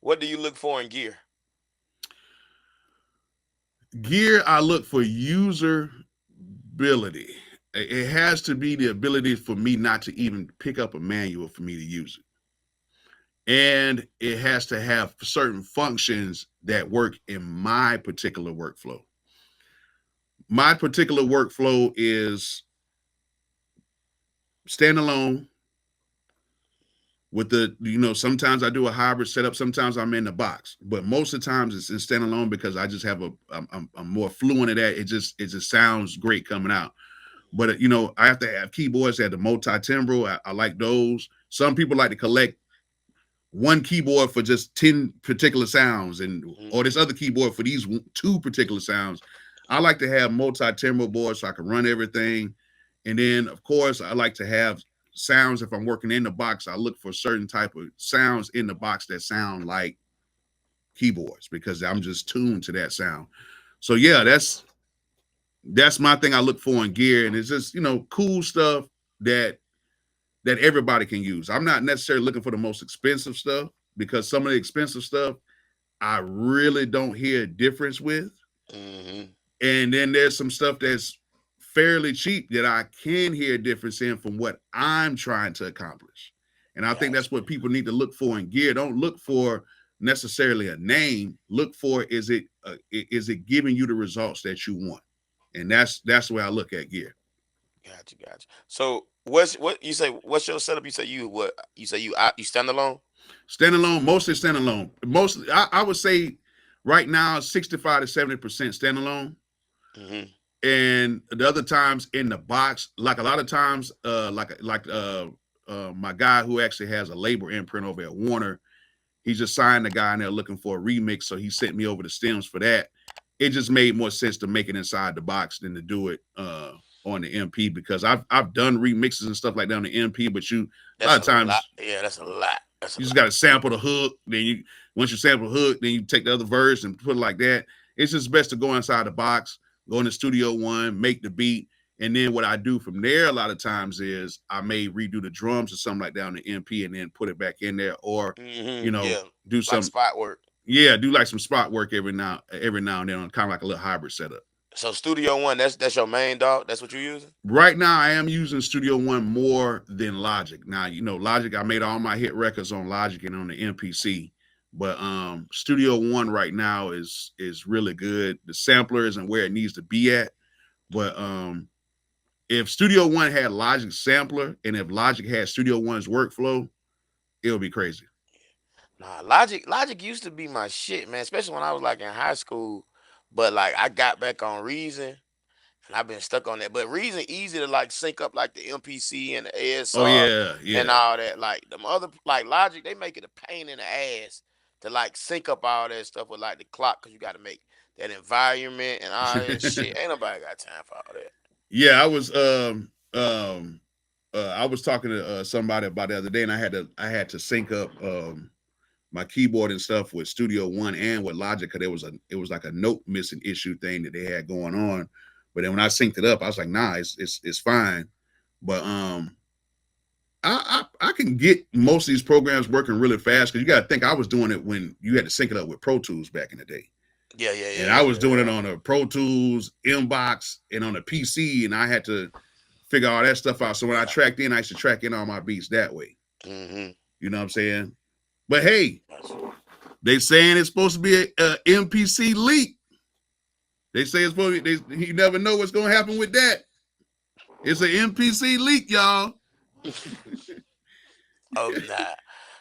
What do you look for in gear? Gear, I look for usability. It has to be the ability for me not to even pick up a manual for me to use it. And it has to have certain functions that work in my particular workflow. My particular workflow is standalone with sometimes I do a hybrid setup, sometimes I'm in the box, but most of the times it's in standalone because I just have I'm more fluent at that. It just sounds great coming out. But I have to have keyboards that have the multi-timbral. I like those. Some people like to collect one keyboard for just 10 particular sounds, or this other keyboard for these two particular sounds. I like to have multi-timbral boards so I can run everything. And then of course I like to have sounds. If I'm working in the box, I look for certain type of sounds in the box that sound like keyboards because I'm just tuned to that sound. So yeah, that's my thing I look for in gear. And it's just, cool stuff that everybody can use. I'm not necessarily looking for the most expensive stuff because some of the expensive stuff I really don't hear a difference with. Mm-hmm. And then there's some stuff that's fairly cheap that I can hear a difference in from what I'm trying to accomplish. And I think Gotcha. that's what people need to look for in gear. Don't look for necessarily a name. Look for is it giving you the results that you want? And that's the way I look at gear. Gotcha. Gotcha. So what you say? What's your setup? You say you what? You say you stand alone? Standalone, mostly standalone. Mostly, I would say right now 65 to 70% standalone. Mm-hmm. And the other times in the box, like a lot of times, my guy who actually has a label imprint over at Warner, he just signed a guy in there looking for a remix, so he sent me over the stems for that. It just made more sense to make it inside the box than to do it on the MP because I've done remixes and stuff like that on the MP, but a lot That's of a lot. times Yeah, that's a lot. That's a you just lot. got to sample the hook. Then once you sample the hook, then you take the other verse and put it like that. It's just best to go inside the box, go in the studio one, make the beat, and then what I do from there a lot of times is I may redo the drums or something like that on the MP and then put it back in there, or you Mm-hmm. know Yeah, do like some spot work. do like some spot work every now and then on kind of like a little hybrid setup. So Studio One, that's your main dog. That's what you're using. Right now, I am using Studio One more than Logic. Now, Logic. I made all my hit records on Logic and on the MPC, but Studio One right now is really good. The sampler isn't where it needs to be at, but if Studio One had Logic sampler and if Logic had Studio One's workflow, it would be crazy. Nah, Logic used to be my shit, man. Especially when I was like in high school. But like I got back on Reason, and I've been stuck on that. But Reason easy to like sync up like the MPC and the Oh ASR yeah, and yeah. all that. Like them other like Logic, they make it a pain in the ass to like sync up all that stuff with like the clock because you got to make that environment and all that shit. Ain't nobody got time for all that. Yeah, I was talking to somebody about the other day, and I had to sync up my keyboard and stuff with Studio One and with Logic because it was like a note missing issue thing that they had going on. But then when I synced it up, I was like, nah, it's fine. But I can get most of these programs working really fast because you got to think I was doing it when you had to sync it up with Pro Tools back in the day. Yeah, yeah, yeah, And I yeah, was doing yeah. it on a Pro Tools inbox and on a PC, and I had to figure all that stuff out. So when I Yeah. tracked in, I used to track in all my beats that way. Mm-hmm. You know what I'm saying? But hey, Gotcha. they saying it's supposed to be a MPC leak. They say it's supposed to be, you never know what's going to happen with that. It's an MPC leak, y'all. Oh nah.